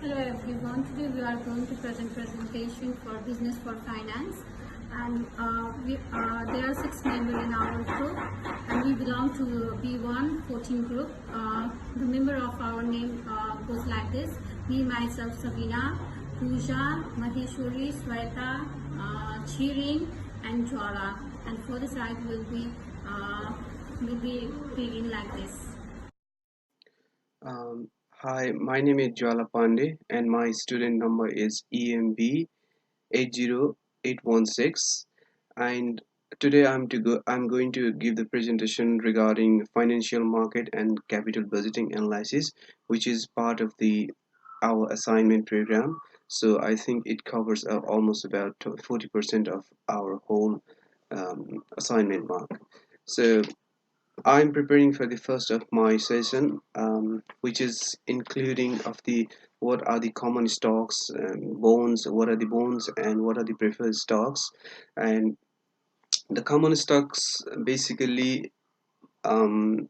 Hello everyone. Today we are going to present presentation for business for finance, and there are 6 members in our group, and we belong to B1 14 group. The member of our name goes like this: me, myself, Sabina, Pooja, Maheshwari, Sweta, Chiring, and Jwala. And for the side will be begin like this. Hi, my name is Jwala Pandey and my student number is EMB 80816, and today I'm going to give the presentation regarding financial market and capital budgeting analysis, which is part of the our assignment program. So I think it covers almost about 40% of our whole assignment mark. So I'm preparing for the first of my session, which is including of the what are the common stocks, bonds, what are the bonds, and what are the preferred stocks. And the common stocks basically, it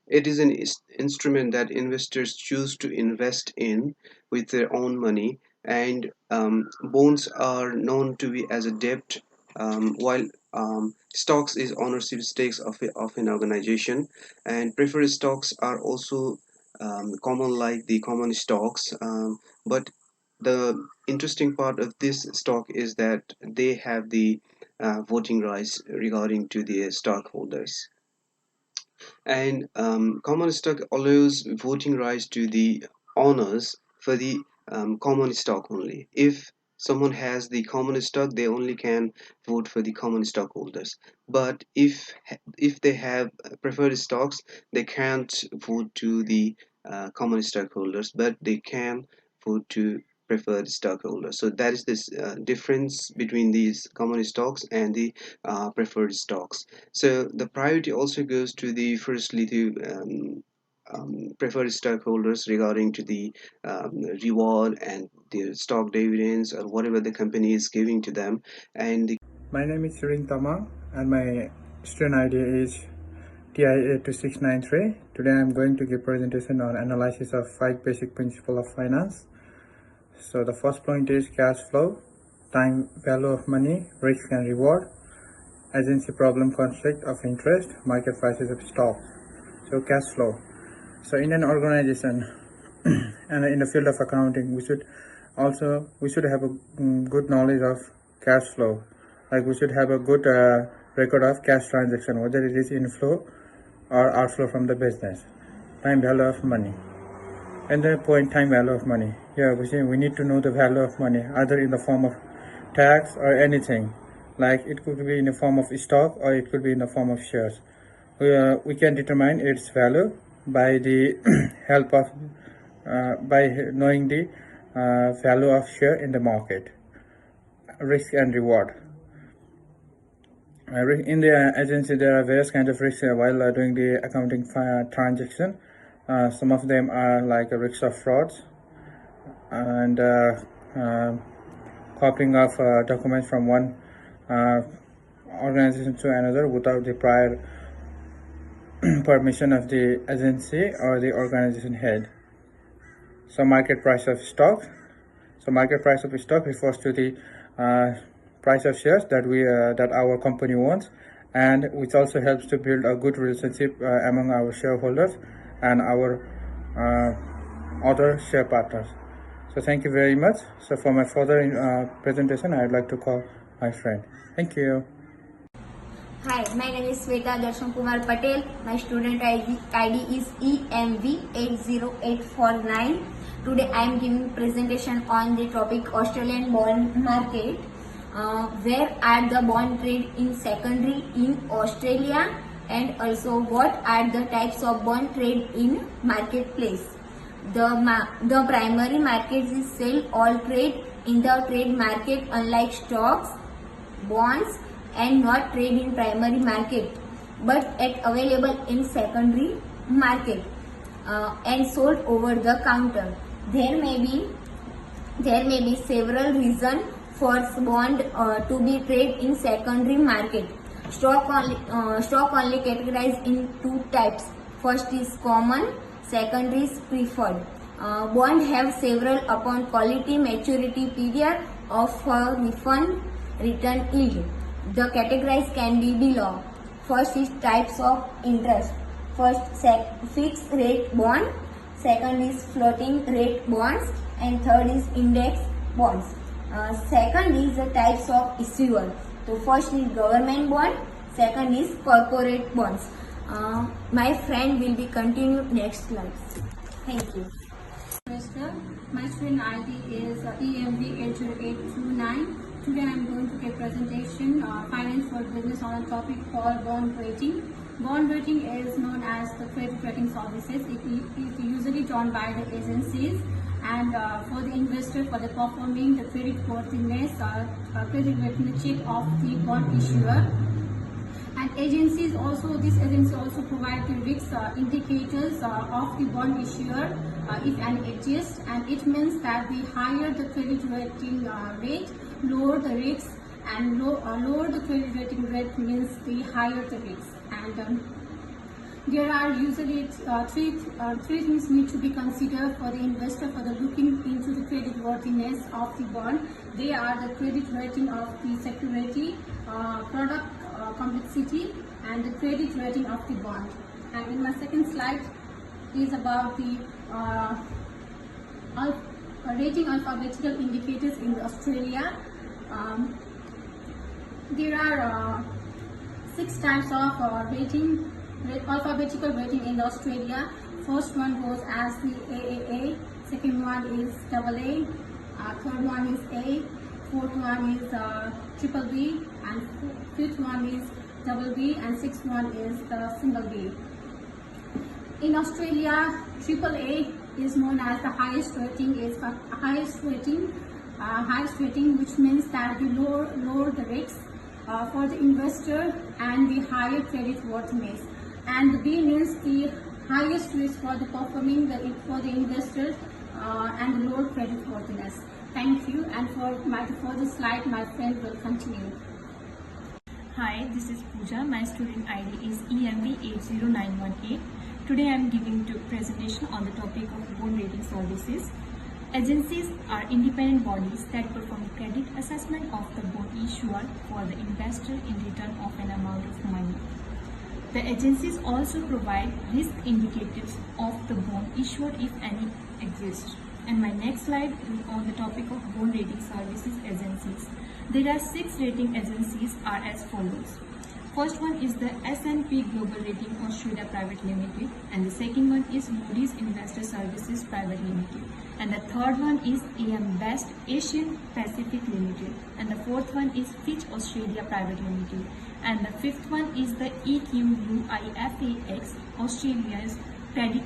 is an instrument that investors choose to invest in with their own money, and bonds are known to be as a debt, while stocks is ownership stakes of an organization, and preferred stocks are also common like the common stocks, but the interesting part of this stock is that they have the voting rights regarding to the stockholders. And common stock allows voting rights to the owners for the common stock only. If someone has the common stock, they only can vote for the common stockholders. But if they have preferred stocks, they can't vote to the common stockholders, but they can vote to preferred stockholders. So that is this difference between these common stocks and the preferred stocks. So the priority also goes to the firstly to preferred stockholders regarding to the reward and the stock dividends or whatever the company is giving to them. And My name is Chiring Tama and my student ID is TI82693. Today I am going to give presentation on analysis of 5 basic principles of finance. So the first point is cash flow, time value of money, risk and reward, agency problem conflict of interest, market prices of stock. So cash flow. So in an organization and in the field of accounting, we should have a good knowledge of cash flow. Like we should have a good record of cash transaction, whether it is inflow or outflow from the business. Time value of money. And the point, time value of money. Yeah, we need to know the value of money, either in the form of tax or anything. Like it could be in the form of stock or it could be in the form of shares. We can determine its value by the help of by knowing the value of share in the market. Risk and reward. In the agency, there are various kinds of risks while doing the accounting transaction. Some of them are like a risk of frauds and copying of documents from one organization to another without the prior permission of the agency or the organization head. So market price of stock. So market price of stock refers to the price of shares that our company owns, and which also helps to build a good relationship among our shareholders and our other share partners. So thank you very much. So for my further presentation, I would like to call my friend. Thank you. Hi, my name is Sweta Darshan Kumar Patel. My student ID is EMV80849. Today I am giving presentation on the topic Australian bond market, where are the bond trade in secondary in Australia, and also what are the types of bond trade in marketplace. The primary market is sell all trade in the trade market, unlike stocks, bonds, and not trade in primary market, but at available in secondary market and sold over the counter. There may be several reasons for bond to be traded in secondary market. Stock only categorized in two types. First is common, second is preferred. Bond have several upon quality maturity period of refund return yield. The categories can be below. First is types of interest. First, fixed rate bond. Second is floating rate bonds, and third is index bonds. Second is the types of issuer. So first is government bond. Second is corporate bonds. My friend will be continued next slides. Thank you. Investor. My student ID is EMB80829. Today I am going to give presentation finance for business on a topic called bond rating. Bond rating is known as the credit rating services. It is usually done by the agencies, and for the investor for the performing the credit worthiness credit rating check of the bond issuer. And agencies also, this agency also provide the risk indicators of the bond issuer if any exists, and it means that the higher the credit rating rate, lower the risk, and lower the credit rating rate means the higher the risk. And there are usually three things need to be considered for the investor for the looking into the credit worthiness of the bond. They are the credit rating of the security, product complexity, and the credit rating of the bond. And in my second slide is about the rating alphabetical indicators in Australia. There are 6 types of alphabetical rating in Australia. First one goes as the AAA, second one is AA, third one is A, fourth one is triple B, and fifth one is double B, and sixth one is the single B. In Australia, AAA is known as the highest rating, which means that the lower the risk for the investor and the higher credit worthiness. And the B means the highest risk for the performing for the investors and the lower credit worthiness. Thank you, and for the slide, my friend will continue. Hi, this is Pooja. My student ID is EMB80918. Today I am giving a presentation on the topic of bond rating services. Agencies are independent bodies that perform credit assessment of the bond issuer for the investor in return of an amount of money. The agencies also provide risk indicators of the bond issued if any exist. And my next slide is on the topic of bond rating services agencies. There are 6 rating agencies are as follows. First one is the S&P Global Rating Australia Private Limited, and the second one is Moody's Investor Services Private Limited, and the third one is AM Best Asian Pacific Limited, and the fourth one is Fitch Australia Private Limited, and the fifth one is the EQUIFAX Australia's Credit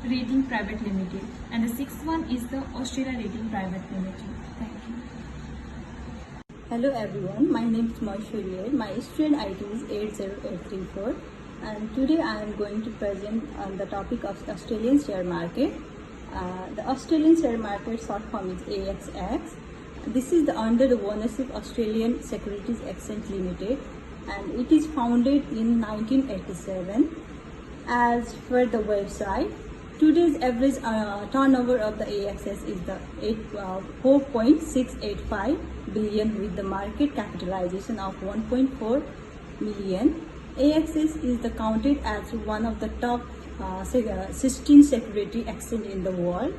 Rating Private Limited, and the sixth one is the Australia Rating Private Limited. Thank you. Hello everyone, my name is Maishwarya. My student ID is 80834, and today I am going to present on the topic of the Australian share market. The Australian share market short form is ASX. This is under the ownership Australian Securities Exchange Limited, and it is founded in 1987. As per the website, today's average turnover of the ASX is the 4.685 billion with the market capitalization of 1.4 million. ASX is counted as one of the top 16 security exchange in the world.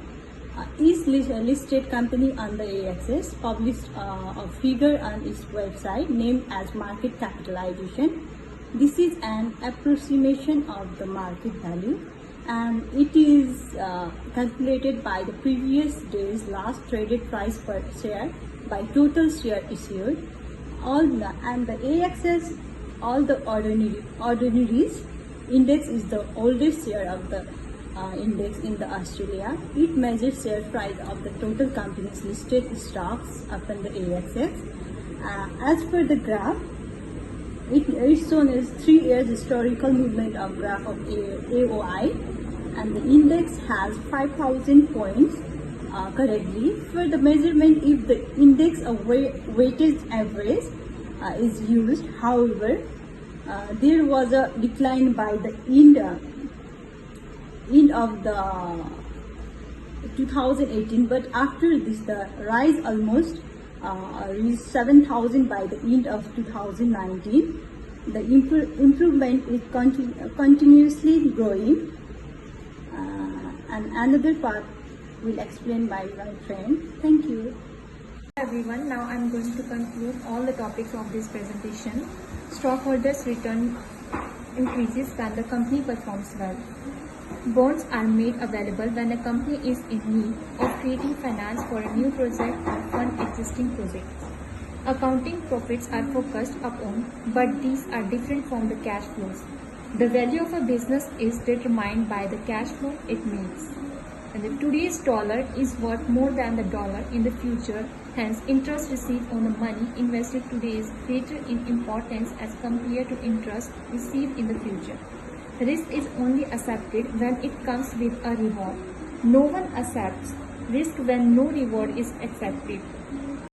Each listed company on the ASX published a figure on its website named as market capitalization. This is an approximation of the market value, and it is calculated by the previous day's last traded price per share by total share issued. And the ASX, all the ordinaries index is the oldest share of the index in the Australia. It measures share price of the total companies listed stocks upon the ASX. As per the graph, it is shown as 3 years historical movement of graph of AOI, and the index has 5,000 points currently. For the measurement, if the index of weighted average is used, however, there was a decline by the end of the 2018, but after this the rise almost reached 7,000 by the end of 2019. The improvement is continuously growing, and another part will explain by my friend. Thank you. Everyone, now I'm going to conclude all the topics of this presentation. Stockholders' return increases when the company performs well. Bonds are made available when a company is in need of creating finance for a new project or fund existing projects. Accounting profits are focused upon, but these are different from the cash flows. The value of a business is determined by the cash flow it makes. And today's dollar is worth more than the dollar in the future. Hence, interest received on the money invested today is greater in importance as compared to interest received in the future. Risk is only accepted when it comes with a reward. No one accepts risk when no reward is accepted.